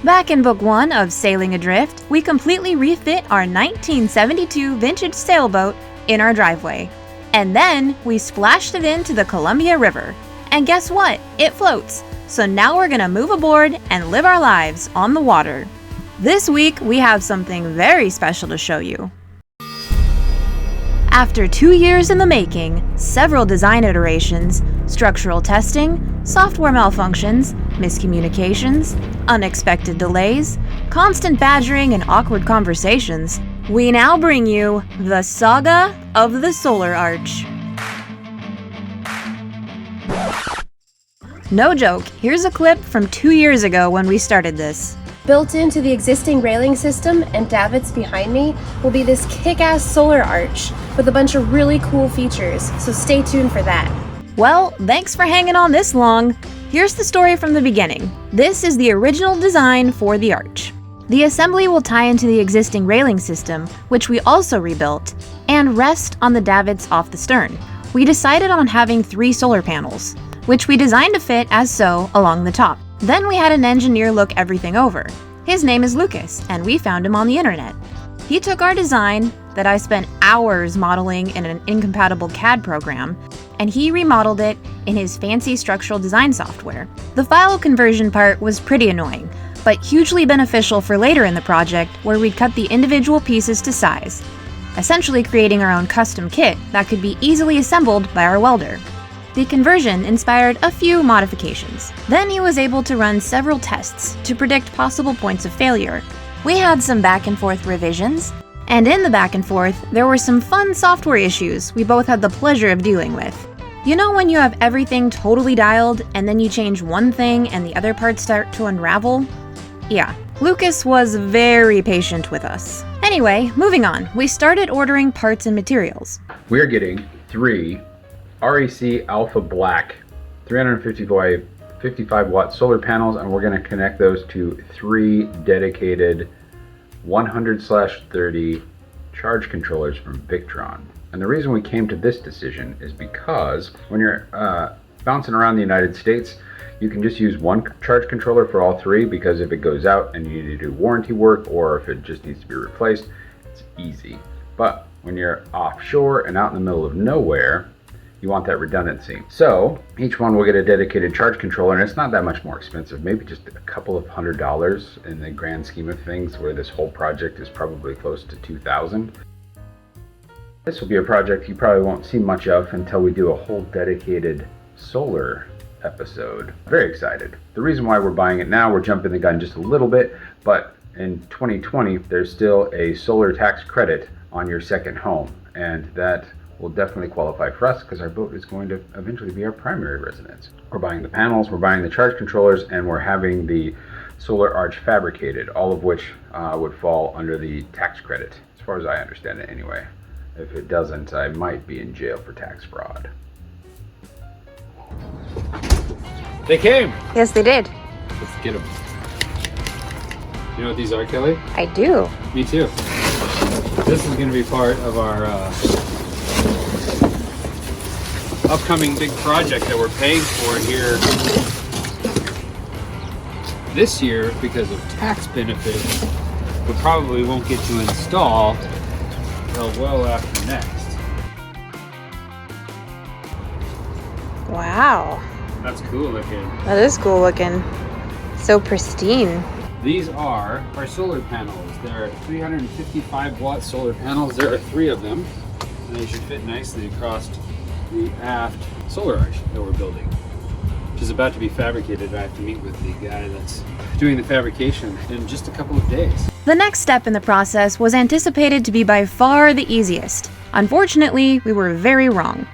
Back in Book 1 of Sailing Adrift, we completely refit our 1972 vintage sailboat in our driveway. And then we splashed it into the Columbia River. And guess what? It floats. So now we're gonna move aboard and live our lives on the water. This week, we have something very special to show you. After 2 years in the making, several design iterations, structural testing, software malfunctions, miscommunications, unexpected delays, constant badgering, and awkward conversations, we now bring you the Saga of the Solar Arch. No joke, here's a clip from 2 years ago when we started this. Built into the existing railing system and davits behind me will be this kick-ass solar arch with a bunch of really cool features, so stay tuned for that. Well, thanks for hanging on this long. Here's the story from the beginning. This is the original design for the arch. The assembly will tie into the existing railing system, which we also rebuilt, and rest on the davits off the stern. We decided on having 3 solar panels, which we designed to fit as so along the top. Then we had an engineer look everything over. His name is Lucas, and we found him on the internet. He took our design that I spent hours modeling in an incompatible CAD program, and he remodeled it in his fancy structural design software. The file conversion part was pretty annoying, but hugely beneficial for later in the project where we'd cut the individual pieces to size, essentially creating our own custom kit that could be easily assembled by our welder. The conversion inspired a few modifications. Then he was able to run several tests to predict possible points of failure. We had some back and forth revisions, and in the back and forth, there were some fun software issues we both had the pleasure of dealing with. You know when you have everything totally dialed, and then you change one thing and the other parts start to unravel? Yeah, Lucas was very patient with us. Anyway, moving on, we started ordering parts and materials. We're getting 3 REC Alpha Black 355 watt solar panels, and we're going to connect those to 3 dedicated 100/30 charge controllers from Victron. And the reason we came to this decision is because when you're bouncing around the United States, you can just use one charge controller for all 3, because if it goes out and you need to do warranty work, or if it just needs to be replaced, it's easy. But when you're offshore and out in the middle of nowhere, you want that redundancy. So each one will get a dedicated charge controller, and it's not that much more expensive, maybe just a couple of $100 in the grand scheme of things, where this whole project is probably close to $2,000. This will be a project you probably won't see much of until we do a whole dedicated solar episode. Very excited. The reason why we're buying it now, we're jumping the gun just a little bit, but in 2020 there's still a solar tax credit on your second home, and that will definitely qualify for us because our boat is going to eventually be our primary residence. We're buying the panels, we're buying the charge controllers, and we're having the solar arch fabricated, all of which would fall under the tax credit, as far as I understand it anyway. If it doesn't, I might be in jail for tax fraud. They came! Yes, they did. Let's get them. You know what these are, Kelly? I do. Me too. This is going to be part of our upcoming big project that we're paying for here this year. Because of tax benefits, we probably won't get to install until well after next. Wow. That's cool looking. That is cool looking. So pristine. These are our solar panels. They're 355 watt solar panels. There are 3 of them, and they should fit nicely across the aft solar arch that we're building, which is about to be fabricated. I have to meet with the guy that's doing the fabrication in just a couple of days. The next step in the process was anticipated to be by far the easiest. Unfortunately, we were very wrong.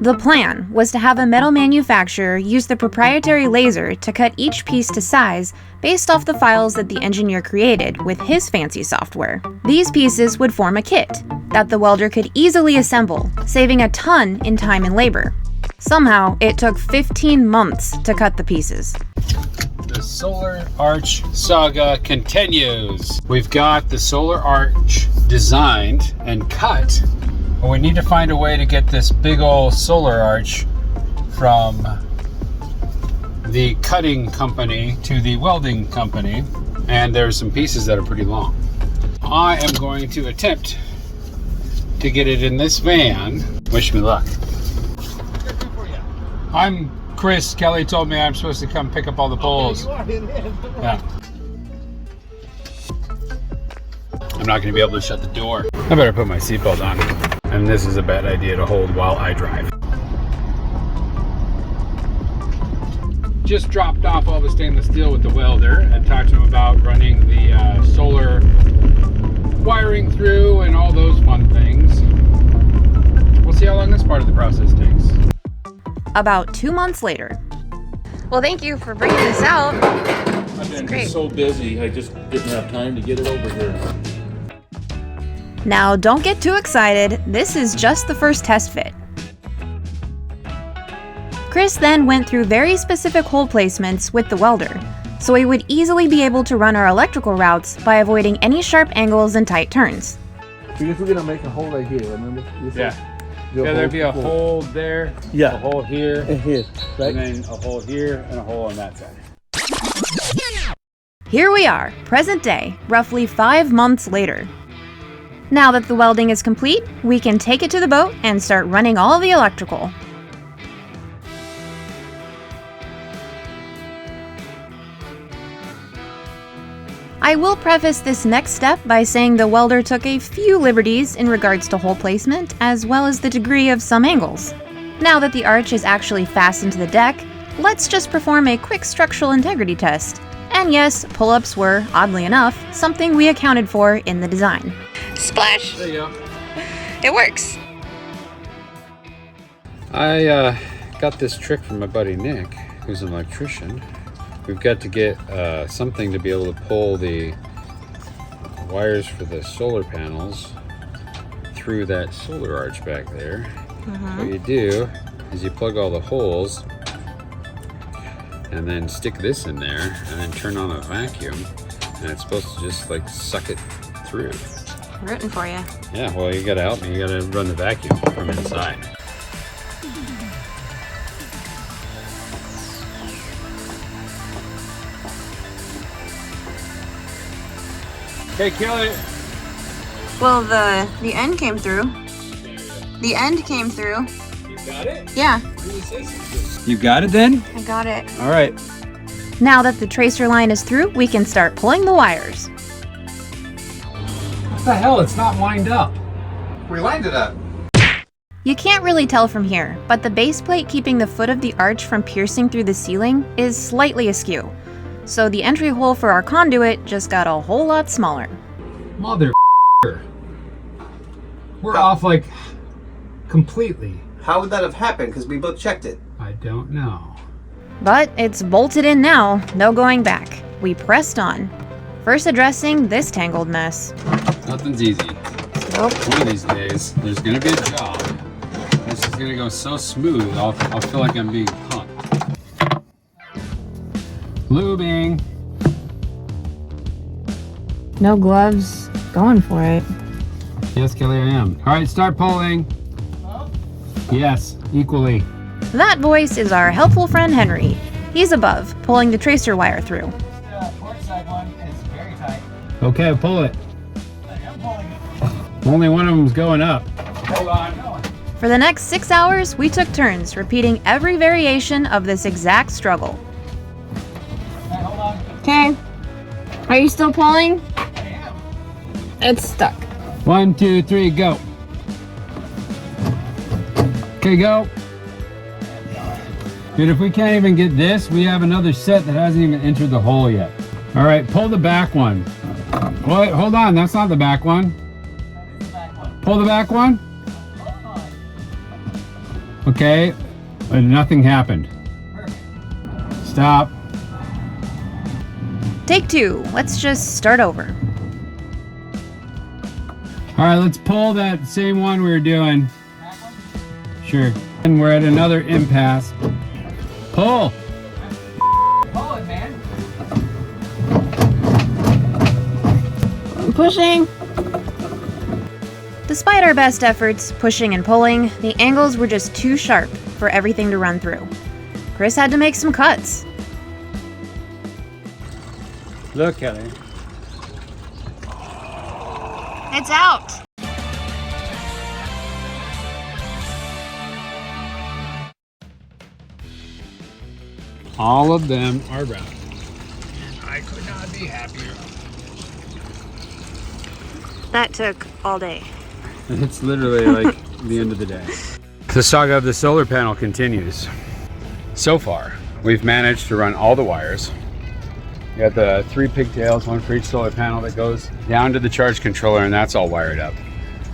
The plan was to have a metal manufacturer use the proprietary laser to cut each piece to size based off the files that the engineer created with his fancy software. These pieces would form a kit that the welder could easily assemble, saving a ton in time and labor. Somehow, it took 15 months to cut the pieces. The Solar Arch saga continues. We've got the Solar Arch designed and cut, but we need to find a way to get this big old solar arch from the cutting company to the welding company, and there's some pieces that are pretty long. I am going to attempt to get it in this van. Wish me luck. I'm Chris. Kelly told me I'm supposed to come pick up all the poles. Yeah. I'm not going to be able to shut the door. I better put my seatbelt on. And this is a bad idea to hold while I drive. Just dropped off all the stainless steel with the welder and talked to him about running the solar wiring through and all those fun things. We'll see how long this part of the process takes. About 2 months later. Well, thank you for bringing this out. I've been great. so busy, I just didn't have time to get it over here. Now, don't get too excited. This is just the first test fit. Chris then went through very specific hole placements with the welder, so he would easily be able to run our electrical routes by avoiding any sharp angles and tight turns. Because we're gonna make a hole right here, remember? Yeah, there'd be a hole there, Yeah. a hole here, And here, right? and then a hole here, and a hole on that side. Here we are, present day, roughly 5 months later. Now that the welding is complete, we can take it to the boat and start running all the electrical. I will preface this next step by saying the welder took a few liberties in regards to hole placement, as well as the degree of some angles. Now that the arch is actually fastened to the deck, let's just perform a quick structural integrity test. And yes, pull-ups were, oddly enough, something we accounted for in the design. Splash! There you go. It works! I got this trick from my buddy Nick, who's an electrician. We've got to get something to be able to pull the wires for the solar panels through that solar arch back there. What you do is you plug all the holes and then stick this in there and then turn on a vacuum, and it's supposed to just like suck it through. Rooting for you. Yeah, well, you gotta help me. You gotta run the vacuum from inside. Okay, kill it. Well, the end came through. The end came through. You got it? Yeah, You got it then? I got it. All right. Now that the tracer line is through, we can start pulling the wires. What the hell? It's not lined up. We lined it up. You can't really tell from here, but the base plate keeping the foot of the arch from piercing through the ceiling is slightly askew. So the entry hole for our conduit just got a whole lot smaller. Mother. We're off like completely. How would that have happened? Because we both checked it. I don't know. But it's bolted in now, no going back. We pressed on. First addressing this tangled mess. Nothing's easy. Nope. One of these days, there's gonna be a job. This is gonna go so smooth, I'll feel like I'm being punked. Lubing. No gloves, going for it. Yes, Kelly, I am. All right, start pulling. Yes, equally. That voice is our helpful friend Henry. He's above, pulling the tracer wire through. The port side one is very tight. Okay, pull it. I am pulling it. Only one of them's going up. Hold on. For the next 6 hours, we took turns repeating every variation of this exact struggle. Okay, hold on. Okay. Are you still pulling? I am. It's stuck. 1, 2, 3, go. Okay, go. Dude, if we can't even get this, we have another set that hasn't even entered the hole yet. All right, pull the back one. Wait, hold on, that's not the back one. That is the back one. Pull the back one. Hold on. Okay, and nothing happened. Perfect. Stop. Take 2, let's just start over. All right, let's pull that same one we were doing. Back one. Sure. And we're at another impasse. Pull. Pull it, man. I'm pushing. Despite our best efforts, pushing and pulling, the angles were just too sharp for everything to run through. Chris had to make some cuts. Look, Kelly. It's out. All of them are round. And I could not be happier. That took all day. It's literally like the end of the day. The saga of the solar panel continues. So far, we've managed to run all the wires. We got the 3 pigtails, 1 for each solar panel that goes down to the charge controller, and that's all wired up.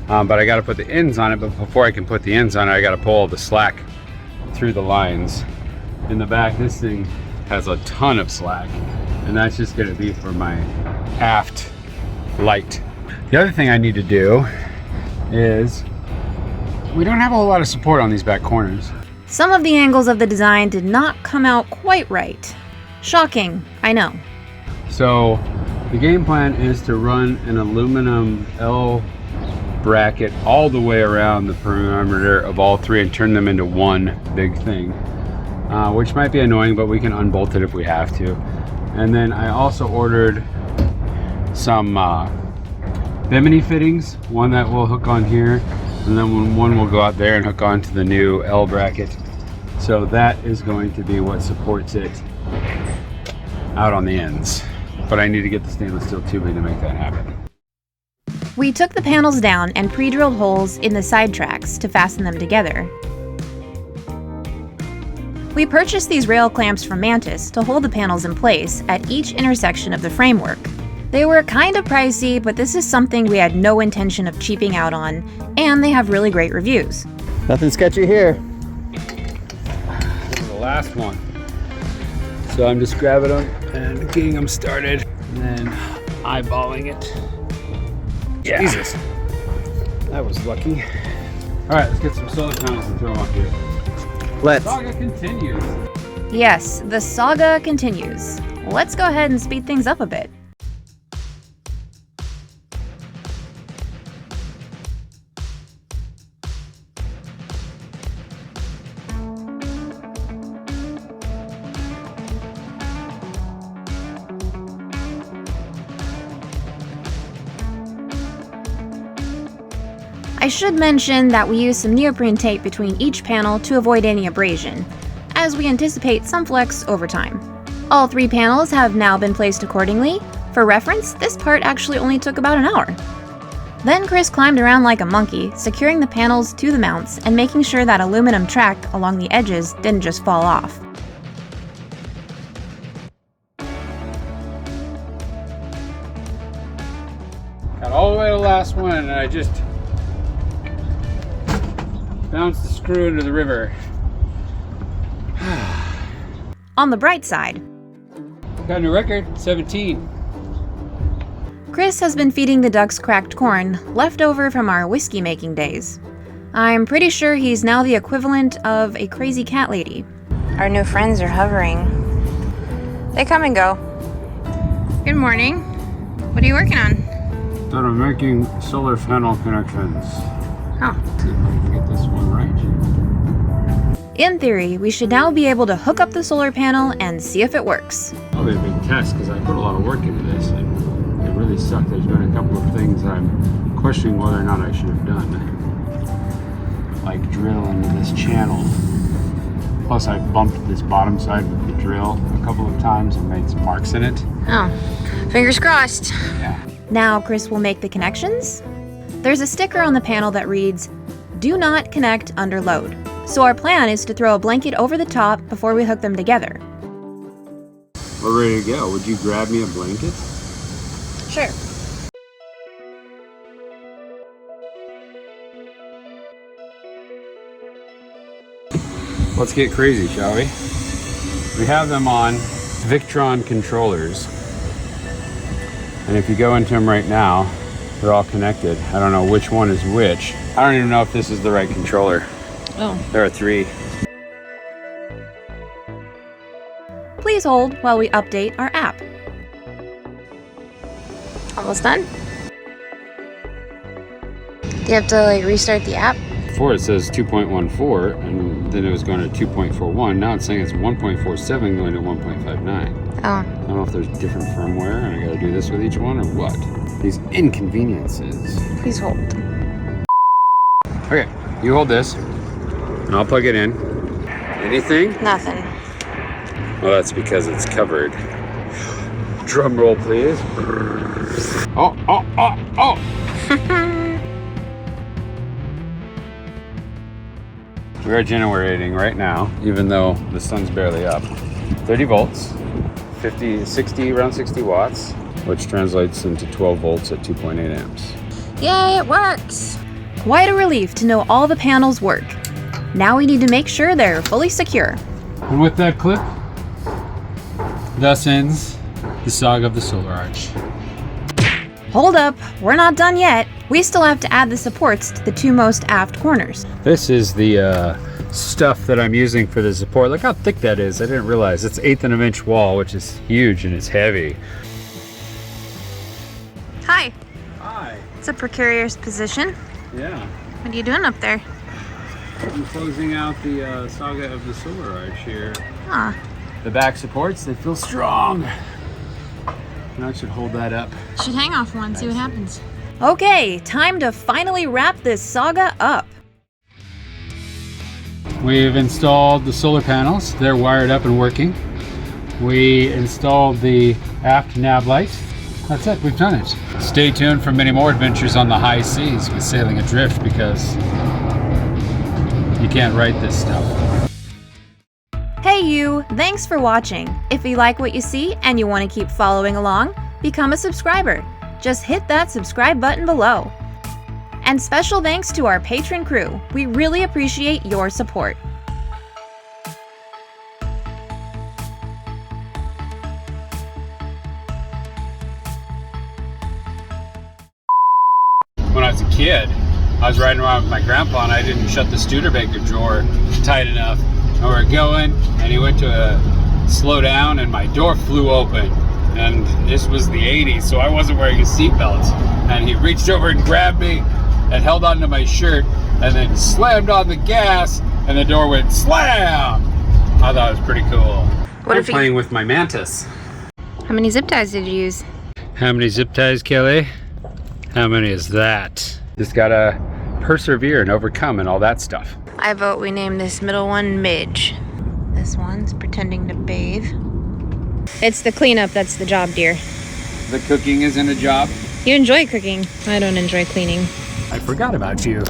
But I gotta put the ends on it, but before I can put the ends on it, I gotta pull all the slack through the lines. In the back, this thing has a ton of slack, and that's just gonna be for my aft light. The other thing I need to do is, we don't have a whole lot of support on these back corners. Some of the angles of the design did not come out quite right. Shocking, I know. So the game plan is to run an aluminum L bracket all the way around the perimeter of all 3 and turn them into one big thing, which might be annoying, but we can unbolt it if we have to. And then I also ordered some bimini fittings, one that will hook on here, and then one will go out there and hook onto the new L bracket. So that is going to be what supports it out on the ends. But I need to get the stainless steel tubing to make that happen. We took the panels down and pre-drilled holes in the side tracks to fasten them together. We purchased these rail clamps from Mantis to hold the panels in place at each intersection of the framework. They were kind of pricey, but this is something we had no intention of cheaping out on, and they have really great reviews. Nothing sketchy here. This is the last one. So I'm just grabbing them and getting them started, and then eyeballing it. Yeah. Jesus, that was lucky. All right, let's get some solar panels and throw them up here. Let's. Saga continues. Yes, the saga continues. Let's go ahead and speed things up a bit. I should mention that we use some neoprene tape between each panel to avoid any abrasion, as we anticipate some flex over time. All 3 panels have now been placed accordingly. For reference, this part actually only took about an hour. Then Chris climbed around like a monkey, securing the panels to the mounts and making sure that aluminum track along the edges didn't just fall off. Got all the way to the last one, and I just bounced the screw into the river. On the bright side, Got a new record, 17. Chris has been feeding the ducks cracked corn, left over from our whiskey making days. I'm pretty sure he's now the equivalent of a crazy cat lady. Our new friends are hovering. They come and go. Good morning. What are you working on? Thought I'm making solar panel connections. Oh. See if I can get this one right. In theory, we should now be able to hook up the solar panel and see if it works. Probably a big test because I put a lot of work into this and it really sucked. There's been a couple of things I'm questioning whether or not I should have done. Like drill into this channel. Plus I bumped this bottom side with the drill a couple of times and made some marks in it. Oh, fingers crossed. Yeah. Now Chris will make the connections. There's a sticker on the panel that reads, "Do not connect under load." So our plan is to throw a blanket over the top before we hook them together. We're ready to go. Would you grab me a blanket? Sure. Let's get crazy, shall we? We have them on Victron controllers. And if you go into them right now, they're all connected. I don't know which one is which. I don't even know if this is the right controller. Oh. There are 3. Please hold while we update our app. Almost done? Do you have to restart the app? Before it says 2.14, and then it was going to 2.41. Now it's saying it's 1.47 going to 1.59. Oh, I don't know if there's different firmware and I gotta do this with each one or what. These inconveniences. please hold. Okay, you hold this and I'll plug it in. Anything? Nothing. Well, that's because it's covered. Drum roll, please. Oh, oh, oh, oh! We are generating right now, even though the sun's barely up. 30 volts, 60, around 60 watts, which translates into 12 volts at 2.8 amps. Yay, it works. Quite a relief to know all the panels work. Now we need to make sure they're fully secure. And with that clip, thus ends the saga of the solar arch. Hold up, we're not done yet. We still have to add the supports to the two most aft corners. This is the stuff that I'm using for the support. Look how thick that is. I didn't realize. It's 1/8 of an inch wall, which is huge and it's heavy. Hi. Hi. It's a precarious position. Yeah. What are you doing up there? I'm closing out the saga of the solar arch here. Ah, The back supports, they feel strong. And I should hold that up. should hang off one, see what happens. Okay, time to finally wrap this saga up. We've installed the solar panels. They're wired up and working. We installed the aft nav light. That's it, we've done it. Stay tuned for many more adventures on the high seas with sailing adrift, because you can't write this stuff. Hey you, thanks for watching. If you like what you see and you want to keep following along, become a subscriber. Just hit that subscribe button below. And special thanks to our patron crew. We really appreciate your support. When I was a kid, I was riding around with my grandpa and I didn't shut the Studebaker drawer tight enough. And we were going and he went to slow down and my door flew open. And this was the 80s, so I wasn't wearing a seatbelt. And he reached over and grabbed me and held onto my shirt and then slammed on the gas and the door went slam! I thought it was pretty cool. What I'm if you- playing with my mantis. How many zip ties did you use? How many zip ties, Kelly? How many is that? Just gotta persevere and overcome and all that stuff. I vote we name this middle one Midge. This one's pretending to bathe. It's the cleanup that's the job, dear. The cooking isn't a job. You enjoy cooking. I don't enjoy cleaning. I forgot about you.